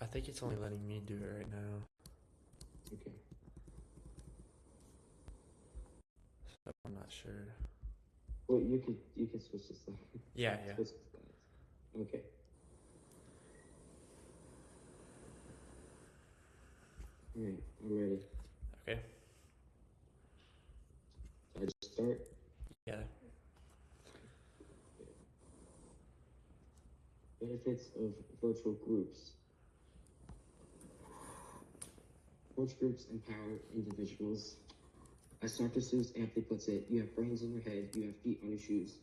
I think it's only letting me do it right now. Okay. So I'm not sure. Well, you can switch the slides. Yeah. Switch the slides. Okay. All right, I'm ready. Okay. So I just start. Yeah. Benefits of virtual groups. Virtual groups empower individuals. As Dr. Seuss aptly puts it, you have brains in your head, you have feet on your shoes.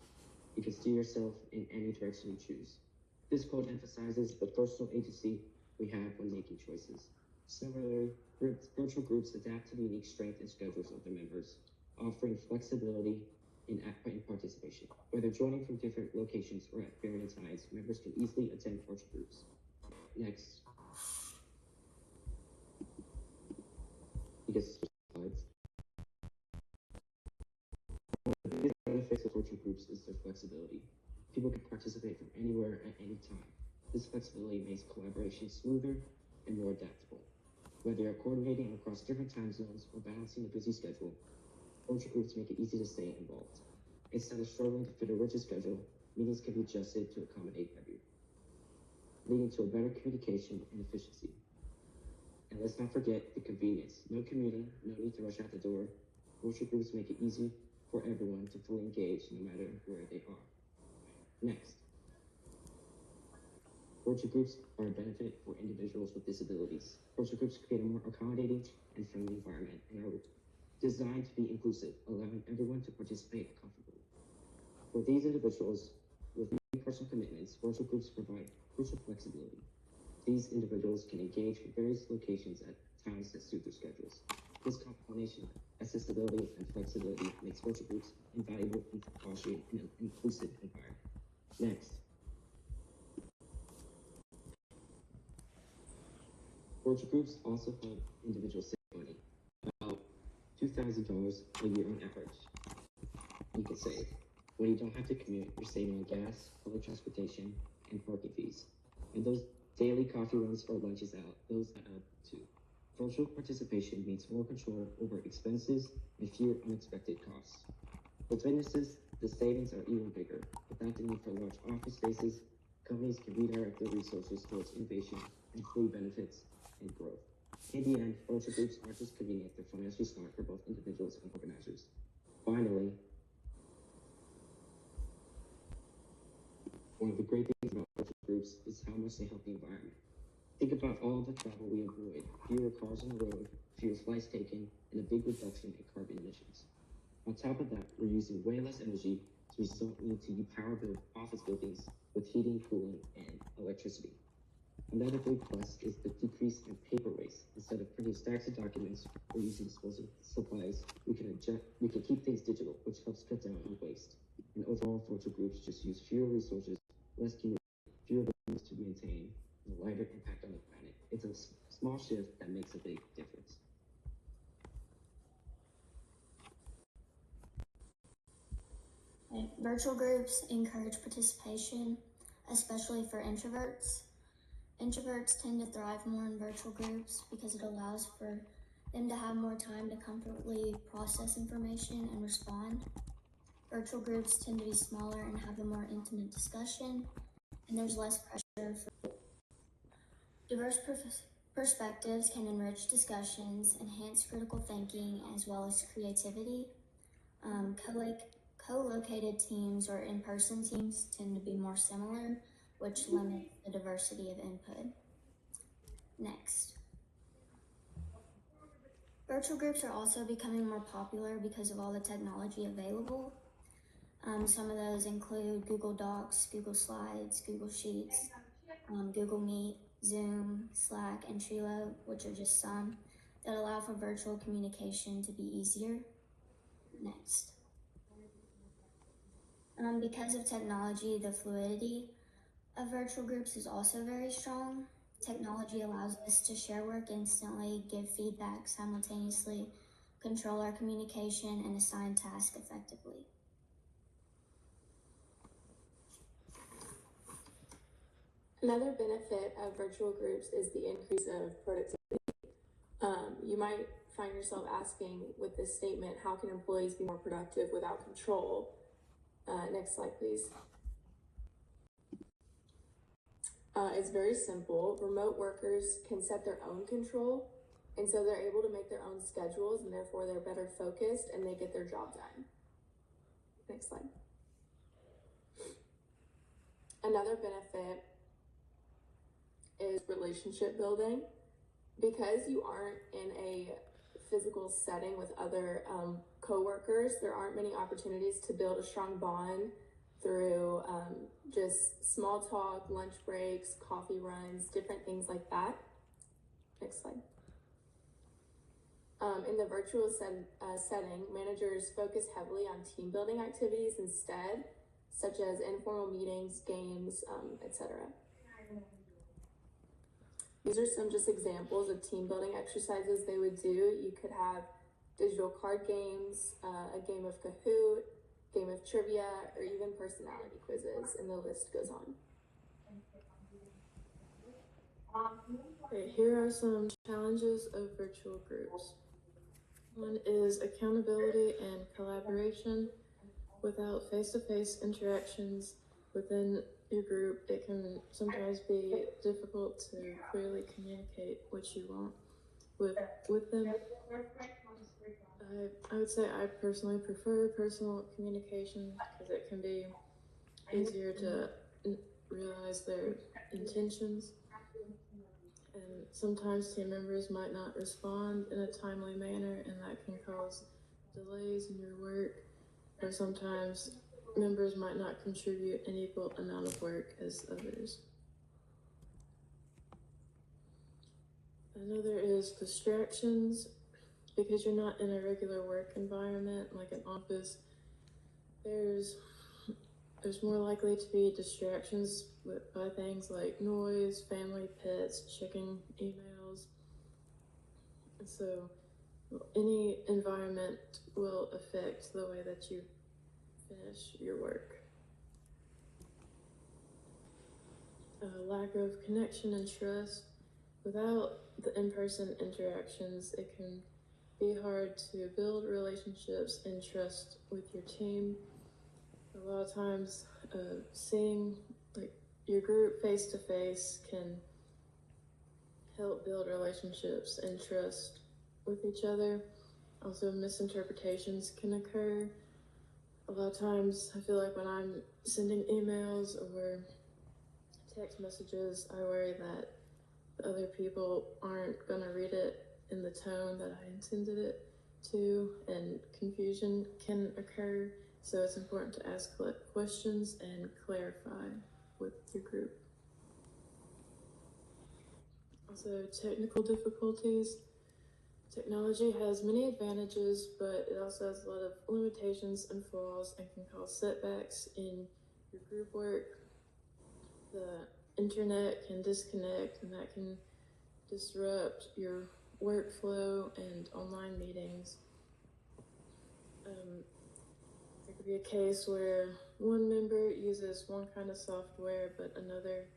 You can steer yourself in any direction you choose. This quote emphasizes the personal agency we have when making choices. Similarly, virtual groups adapt to the unique strengths and schedules of their members, offering flexibility in participation. Whether joining from different locations or at varying times, members can easily attend virtual groups. Next. You can switch slides. The biggest benefits of virtual groups is their flexibility. People can participate from anywhere at any time. This flexibility makes collaboration smoother and more adaptable. Whether you're coordinating across different time zones or balancing a busy schedule, virtual groups make it easy to stay involved. Instead of struggling to fit a rigid schedule, meetings can be adjusted to accommodate everyone, leading to a better communication and efficiency. And let's not forget the convenience. No commuting, no need to rush out the door. Virtual groups make it easy for everyone to fully engage no matter where they are. Next. Virtual groups are a benefit for individuals with disabilities. Virtual groups create a more accommodating and friendly environment and are designed to be inclusive, allowing everyone to participate comfortably. For these individuals with many personal commitments, virtual groups provide crucial flexibility. These individuals can engage from various locations at times that suit their schedules. This combination of accessibility and flexibility makes virtual groups invaluable in fostering an inclusive environment. Next. Virtual groups also help individuals save money, about $2,000 a year on average. You can save. When you don't have to commute, you're saving on gas, public transportation, and parking fees. And those daily coffee runs or lunches out, those add up too. Virtual participation means more control over expenses and fewer unexpected costs. For businesses, the savings are even bigger. Without the need for large office spaces, companies can redirect their resources towards innovation, employee benefits, and growth. In the end, virtual groups aren't just convenient, they're financially smart for both individuals and organizers. Finally, one of the great things about virtual groups is how much they help the environment. Think about all the travel we avoid, fewer cars on the road, fewer flights taken, and a big reduction in carbon emissions. On top of that, we're using way less energy, so we don't need to power office buildings with heating, cooling, and electricity. Another big plus is the decrease in paper waste. Instead of printing stacks of documents or using disposable supplies, we can keep things digital, which helps cut down on waste. And overall, virtual groups just use fewer resources, less community, fewer buildings to maintain, and a lighter impact on the planet. It's a small shift that makes a big difference. Virtual groups encourage participation, especially for introverts. Introverts tend to thrive more in virtual groups because it allows for them to have more time to comfortably process information and respond. Virtual groups tend to be smaller and have a more intimate discussion, and there's less pressure for diverse perspectives can enrich discussions, enhance critical thinking, as well as creativity. Co-located teams or in-person teams tend to be more similar, which limits the diversity of input. Next. Virtual groups are also becoming more popular because of all the technology available. Some of those include Google Docs, Google Slides, Google Sheets, Google Meet, Zoom, Slack, and Trello, which are just some that allow for virtual communication to be easier. Next. Because of technology, the fluidity of virtual groups is also very strong. Technology allows us to share work instantly, give feedback simultaneously, control our communication, and assign tasks effectively. Another benefit of virtual groups is the increase of productivity. You might find yourself asking with this statement, how can employees be more productive without control? Next slide, please. It's very simple. Remote workers can set their own control, and so they're able to make their own schedules, and therefore they're better focused and they get their job done. Next slide. Another benefit is relationship building. Because you aren't in a physical setting with other co-workers, there aren't many opportunities to build a strong bond through just small talk, lunch breaks, coffee runs, different things like that. Next slide. In the virtual setting, managers focus heavily on team building activities instead, such as informal meetings, games, etc. These are some just examples of team building exercises they would do. You could have digital card games, a game of Kahoot, game of trivia, or even personality quizzes, and the list goes on. Okay, here are some challenges of virtual groups. One is accountability and collaboration. Without face-to-face interactions within your group, it can sometimes be difficult to clearly communicate what you want with them. I would say I personally prefer personal communication because it can be easier to realize their intentions. And sometimes team members might not respond in a timely manner, and that can cause delays in your work, or sometimes members might not contribute an equal amount of work as others. Another is distractions. Because you're not in a regular work environment like an office, there's more likely to be distractions by things like noise, family, pets, checking emails. And so any environment will affect the way that you finish your work. Lack of connection and trust. Without the in-person interactions, it can be hard to build relationships and trust with your team. A lot of times, seeing your group face to face can help build relationships and trust with each other. Also, misinterpretations can occur. A lot of times, I feel like when I'm sending emails or text messages, I worry that the other people aren't going to read it in the tone that I intended it to, and confusion can occur. So it's important to ask questions and clarify with your group. Also, technical difficulties. Technology has many advantages, but it also has a lot of limitations and flaws and can cause setbacks in your group work. The internet can disconnect, and that can disrupt your workflow and online meetings. There could be a case where one member uses one kind of software, but another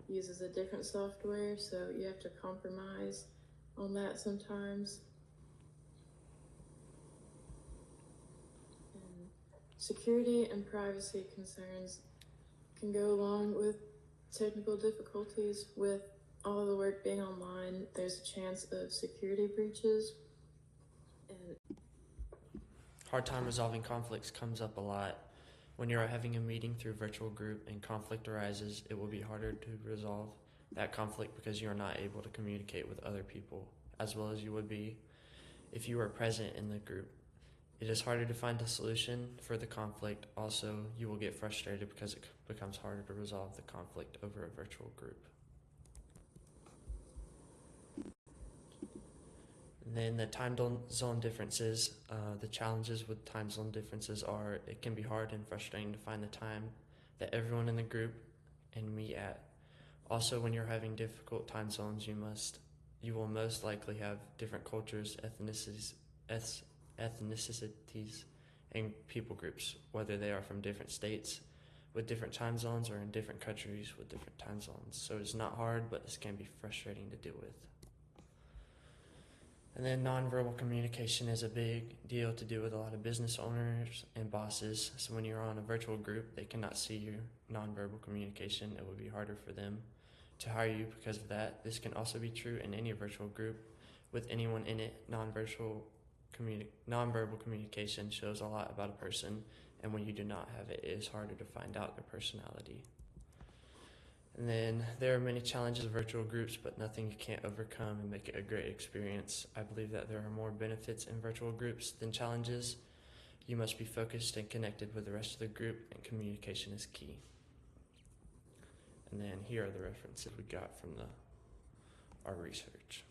uses a different software, so you have to compromise on that sometimes. And security and privacy concerns can go along with technical difficulties. With all of the work being online, there's a chance of security breaches. And hard time resolving conflicts comes up a lot. When you're having a meeting through virtual group and conflict arises, it will be harder to resolve that conflict because you are not able to communicate with other people as well as you would be if you were present in the group. It is harder to find a solution for the conflict. Also, you will get frustrated because it becomes harder to resolve the conflict over a virtual group. And then the time zone differences. The challenges with time zone differences are it can be hard and frustrating to find the time that everyone in the group can meet at. Also, when you're having difficult time zones, you will most likely have different cultures, ethnicities, and people groups, whether they are from different states with different time zones or in different countries with different time zones. So it's not hard, but this can be frustrating to deal with. And then nonverbal communication is a big deal to do with a lot of business owners and bosses. So when you're on a virtual group, they cannot see your nonverbal communication. It would be harder for them to hire you because of that. This can also be true in any virtual group with anyone in it. Nonverbal communication shows a lot about a person, and when you do not have it, it is harder to find out their personality. And then there are many challenges of virtual groups, but nothing you can't overcome and make it a great experience. I believe that there are more benefits in virtual groups than challenges. You must be focused and connected with the rest of the group, and communication is key. And then here are the references we got from our research.